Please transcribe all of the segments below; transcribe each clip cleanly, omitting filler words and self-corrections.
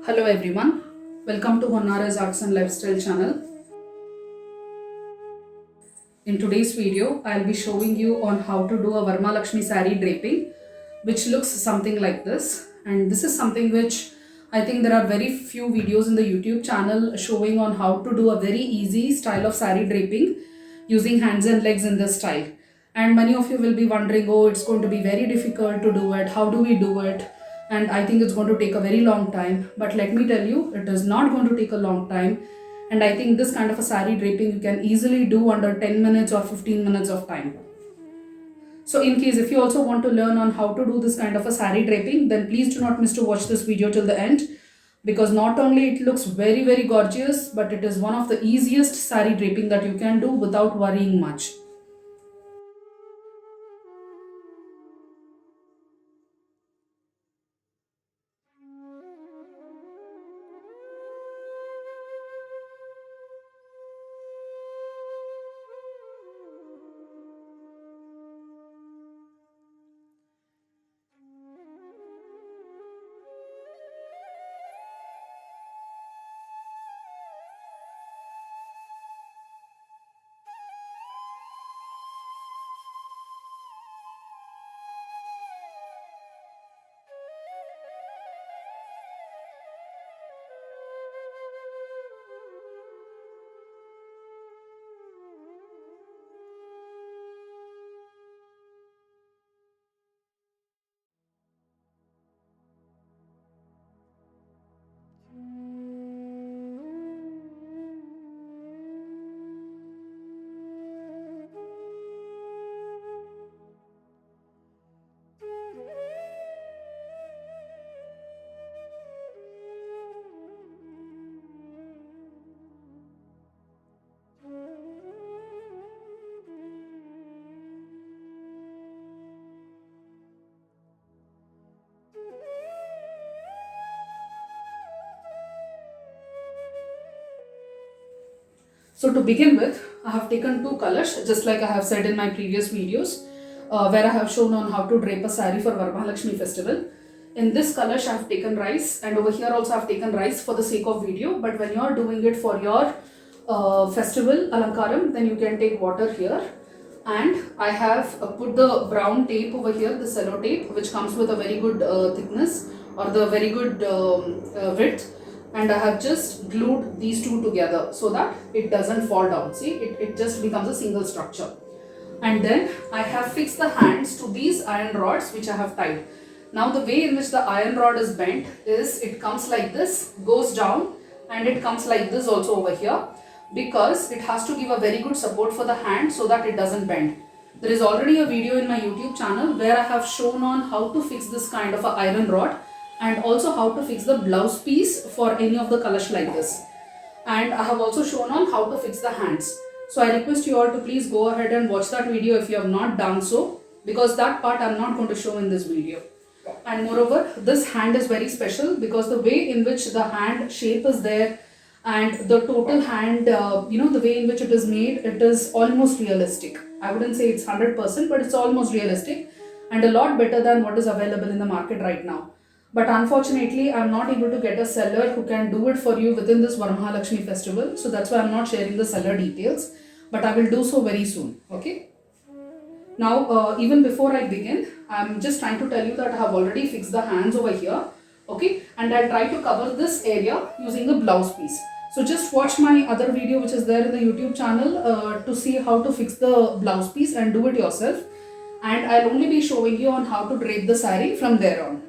Hello everyone, welcome to Honara's Arts and Lifestyle channel. In today's video, I'll be showing you on how to do a Varamahalakshmi Saree draping, which looks something like this. And this is something which I think there are very few videos in the YouTube channel showing on how to do a very easy style of saree draping using hands and legs in this style. And many of you will be wondering, oh, it's going to be very difficult to do it. How do we do it? And I think it's going to take a very long time. But let me tell you, it is not going to take a long time. And I think this kind of a saree draping you can easily do under 10 minutes or 15 minutes of time. So in case if you also want to learn on how to do this kind of a saree draping, then please do not miss to watch this video till the end, because not only it looks very gorgeous, but it is one of the easiest saree draping that you can do without worrying much. So to begin with, I have taken two colors, just like I have said in my previous videos, where I have shown on how to drape a saree for Varamahalakshmi festival. In this color, I have taken rice, and over here also I have taken rice for the sake of video. But when you are doing it for your festival alankaram, then you can take water here. And I have put the brown tape over here, the cello tape, which comes with a very good thickness or the very good width. And I have just glued these two together so that it doesn't fall down. See, it just becomes a single structure. And then I have fixed the hands to these iron rods which I have tied. Now the way in which the iron rod is bent is it comes like this, goes down, and it comes like this also over here, because it has to give a very good support for the hand so that it doesn't bend. There is already a video in my YouTube channel where I have shown on how to fix this kind of a iron rod, and also how to fix the blouse piece for any of the kalash like this. And I have also shown on how to fix the hands. So I request you all to please go ahead and watch that video if you have not done so, because that part I am not going to show in this video. And moreover, this hand is very special because the way in which the hand shape is there and the total hand, the way in which it is made, it is almost realistic. I wouldn't say it's 100%, but it's almost realistic and a lot better than what is available in the market right now. But unfortunately, I'm not able to get a seller who can do it for you within this Varamahalakshmi festival. So that's why I'm not sharing the seller details. But I will do so very soon. Okay. Now, even before I begin, I'm just trying to tell you that I have already fixed the hands over here. Okay. And I'll try to cover this area using the blouse piece. So just watch my other video which is there in the YouTube channel to see how to fix the blouse piece and do it yourself. And I'll only be showing you on how to drape the saree from there on.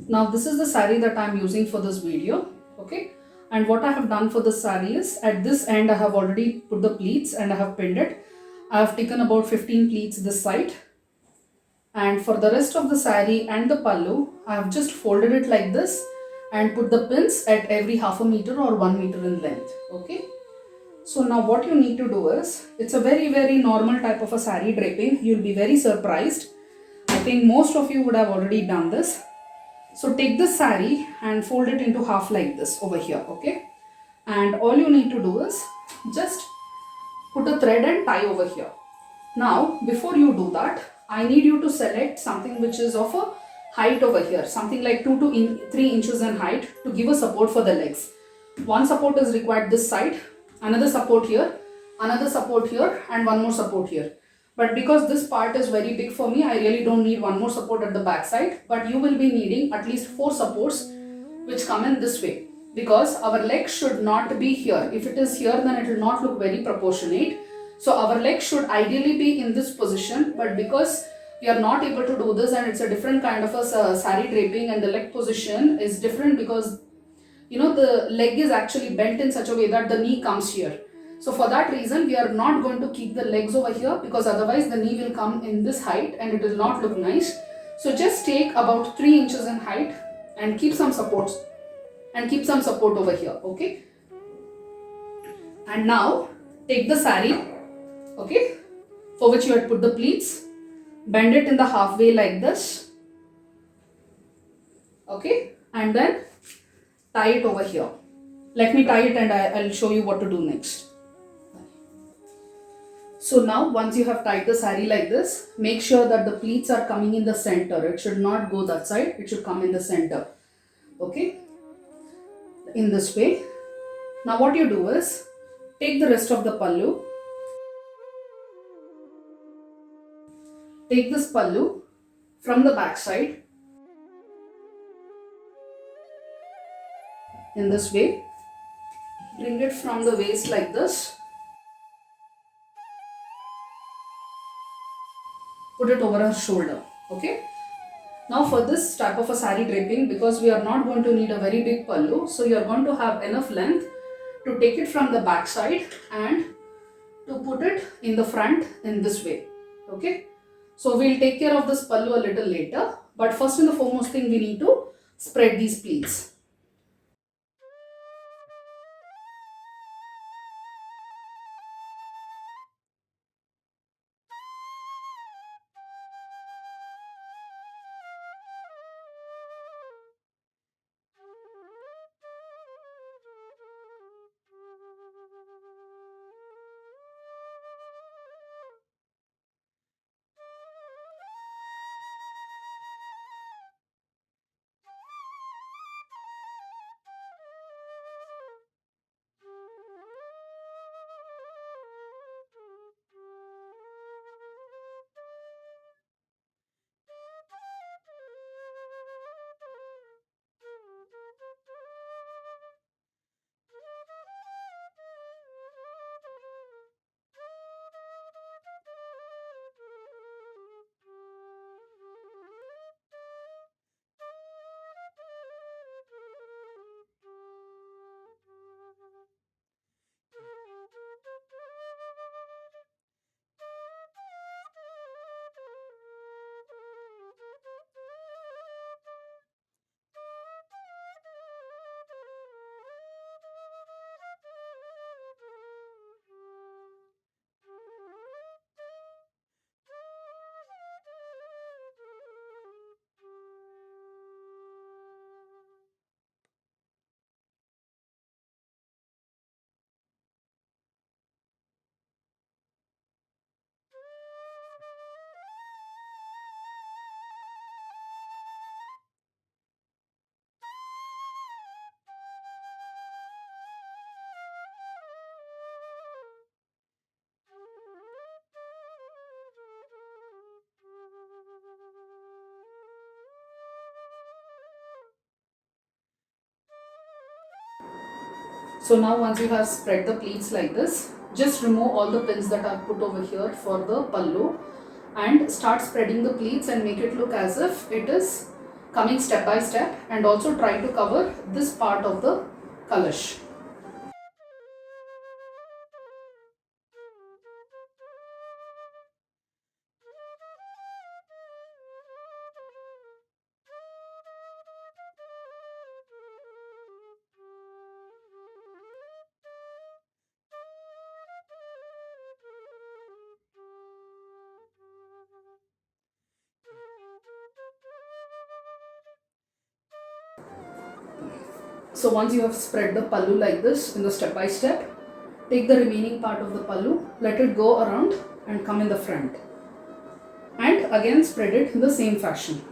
Now this is the saree that I am using for this video, okay? And what I have done for this saree is, at this end I have already put the pleats and I have pinned it. I have taken about 15 pleats this side. And for the rest of the saree and the pallu, I have just folded it like this and put the pins at every half a meter or 1 meter in length, okay? So now what you need to do is, it's a very normal type of a saree draping. You'll be very surprised. I think most of you would have already done this. So take this saree and fold it into half like this over here, okay? And all you need to do is just put a thread and tie over here. Now, before you do that, I need you to select something which is of a height over here, something like 2 to 3 inches in height to give a support for the legs. One support is required this side, another support here, and one more support here. But because this part is very big for me, I really don't need one more support at the back side, but you will be needing at least 4 supports which come in this way, because our leg should not be here. If it is here, then it will not look very proportionate. So our leg should ideally be in this position, but because we are not able to do this and it's a different kind of a saree draping, and the leg position is different because the leg is actually bent in such a way that the knee comes here. So for that reason, we are not going to keep the legs over here, because otherwise the knee will come in this height and it will not look nice. So just take about 3 inches in height and keep some supports and keep some support over here. Okay. And now take the saree, okay, for which you had put the pleats, bend it in the halfway like this, okay, and then tie it over here. Let me tie it and I'll show you what to do next. So now once you have tied the saree like this, make sure that the pleats are coming in the center. It should not go that side, it should come in the center, okay, in this way. Now what you do is, take the rest of the pallu, take this pallu from the back side in this way, bring it from the waist like this, put it over her shoulder, okay. Now for this type of a saree draping, because we are not going to need a very big pallu, so you are going to have enough length to take it from the back side and to put it in the front in this way, okay. So we'll take care of this pallu a little later, but first and the foremost thing, we need to spread these pleats. So now once you have spread the pleats like this, just remove all the pins that are put over here for the pallu and start spreading the pleats and make it look as if it is coming step by step, and also try to cover this part of the kalash. So once you have spread the pallu like this in the step by step, Take the remaining part of the pallu, let it go around and come in the front. And again spread it in the same fashion.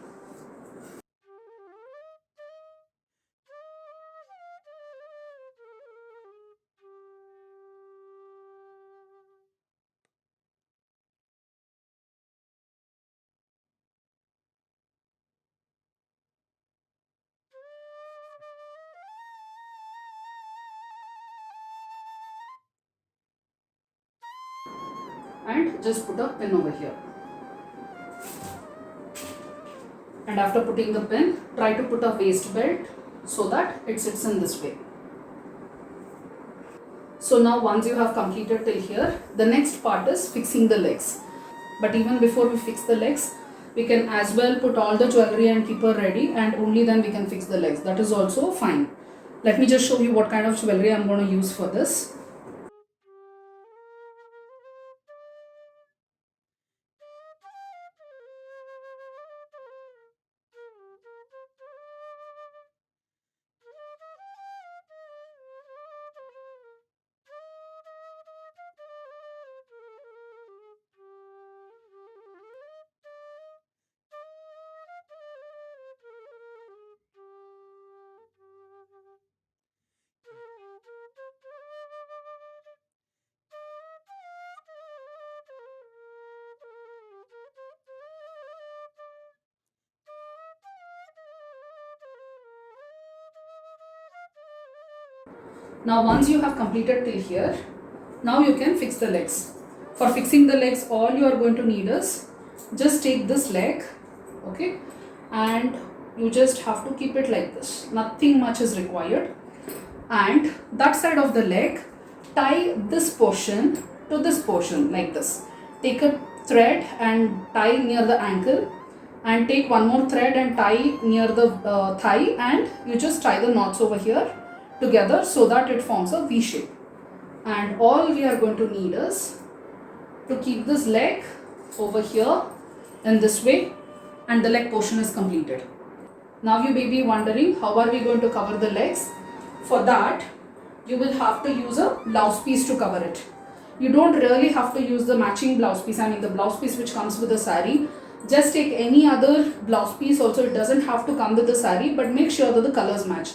And just put a pin over here. And after putting the pin, try to put a waist belt so that it sits in this way. So now once you have completed till here, the next part is fixing the legs. But even before we fix the legs, we can as well put all the jewelry and keep her ready, and only then we can fix the legs. That is also fine. Let me just show you what kind of jewelry I'm going to use for this. Now once you have completed till here, now you can fix the legs. For fixing the legs, all you are going to need is just take this leg, okay, and you just have to keep it like this. Nothing much is required. And that side of the leg, tie this portion to this portion like this. Take a thread and tie near the ankle, and take one more thread and tie near the thigh, and you just tie the knots over here together so that it forms a V shape. And all we are going to need is to keep this leg over here in this way, and the leg portion is completed. Now you may be wondering, how are we going to cover the legs? For that, you will have to use a blouse piece to cover it. You don't really have to use the matching blouse piece, I mean the blouse piece which comes with the saree. Just take any other blouse piece also, it doesn't have to come with the saree, but make sure that the colors match.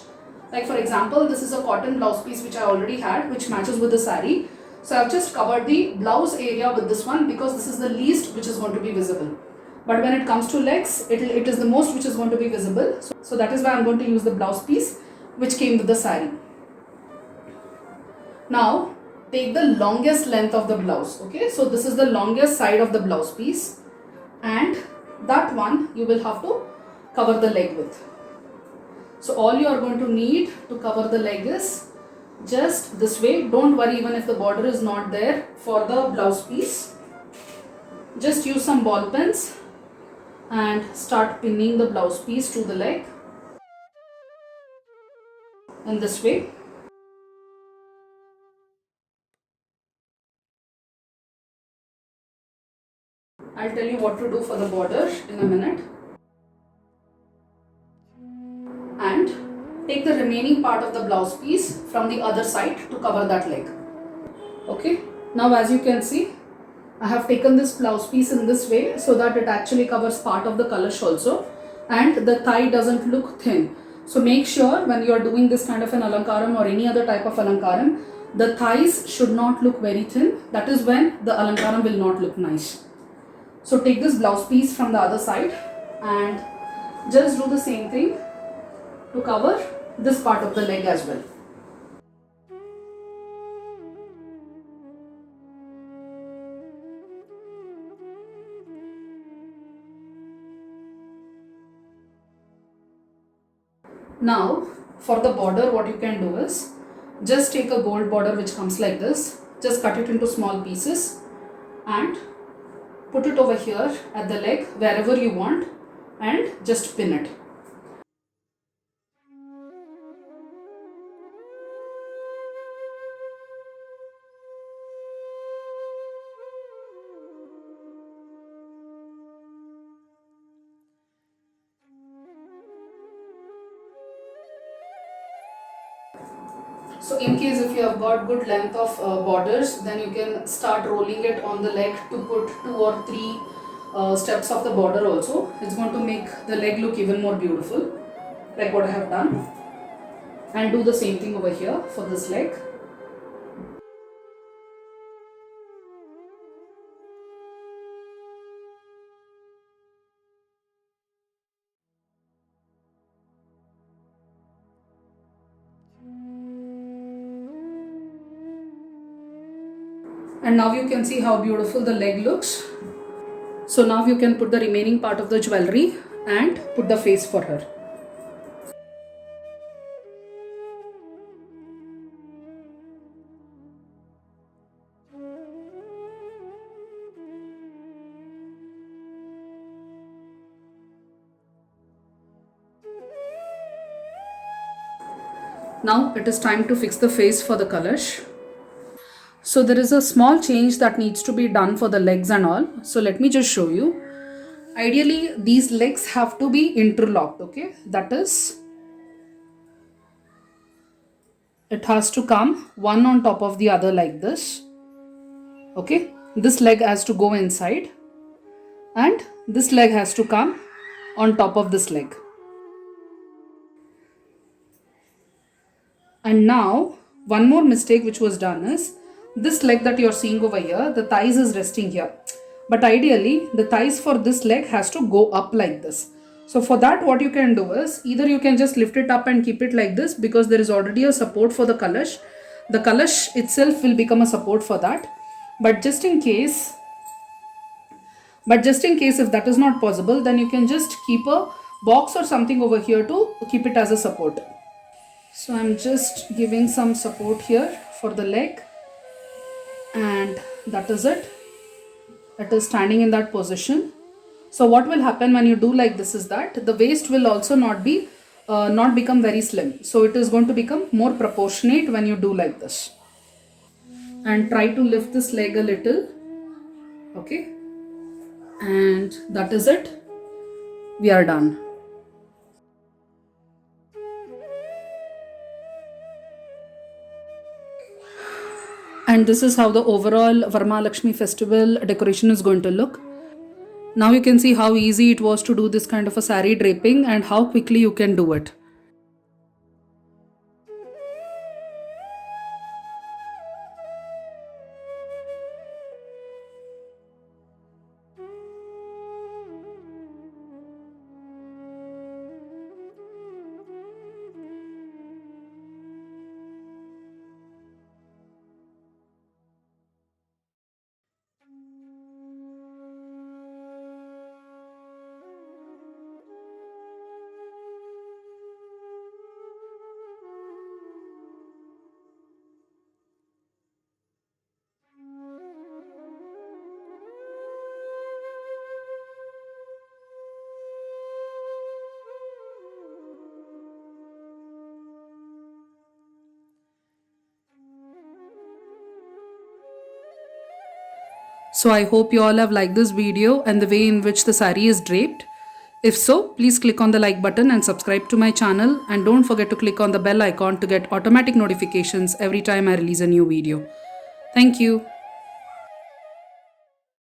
Like for example, this is a cotton blouse piece which I already had, which matches with the saree. So I've just covered the blouse area with this one because this is the least which is going to be visible. But when it comes to legs, it is the most which is going to be visible. So that is why I'm going to use the blouse piece which came with the saree. Now take the longest length of the blouse, okay? So this is the longest side of the blouse piece, and that one you will have to cover the leg with. So all you are going to need to cover the leg is just this way. Don't worry even if the border is not there for the blouse piece. Just use some ball pens and start pinning the blouse piece to the leg in this way. I'll tell you what to do for the border in a minute. And take the remaining part of the blouse piece from the other side to cover that leg. Okay, now as you can see, I have taken this blouse piece in this way so that it actually covers part of the kalash also, and the thigh doesn't look thin. So make sure when you are doing this kind of an alankaram or any other type of alankaram, the thighs should not look very thin. That is when the alankaram will not look nice. So take this blouse piece from the other side and just do the same thing to cover this part of the leg as well. Now for the border, what you can do is just take a gold border which comes like this, just cut it into small pieces and put it over here at the leg wherever you want and just pin it. So in case if you have got good length of borders, then you can start rolling it on the leg to put 2 or 3 steps of the border also. It's going to make the leg look even more beautiful, like what I have done. And do the same thing over here for this leg. And now you can see how beautiful the leg looks. So now you can put the remaining part of the jewelry and put the face for her. Now it is time to fix the face for the Kalash. So there is a small change that needs to be done for the legs and all. So let me just show you. Ideally, these legs have to be interlocked, okay? That is, it has to come one on top of the other like this, okay? This leg has to go inside and this leg has to come on top of this leg. And now, one more mistake which was done is, this leg that you're seeing over here, the thighs is resting here. But ideally, the thighs for this leg has to go up like this. So for that, what you can do is, either you can just lift it up and keep it like this because there is already a support for the Kalash. The Kalash itself will become a support for that. But just in case if that is not possible, then you can just keep a box or something over here to keep it as a support. So I'm just giving some support here for the leg, and that is it. It is standing in that position. So what will happen when you do like this is that the waist will also not become very slim. So it is going to become more proportionate when you do like this. And try to lift this leg a little. Okay. And that is it. We are done. And this is how the overall Varamahalakshmi festival decoration is going to look. Now you can see how easy it was to do this kind of a saree draping and how quickly you can do it. So I hope you all have liked this video and the way in which the saree is draped. If so, please click on the like button and subscribe to my channel, and don't forget to click on the bell icon to get automatic notifications every time I release a new video. Thank you.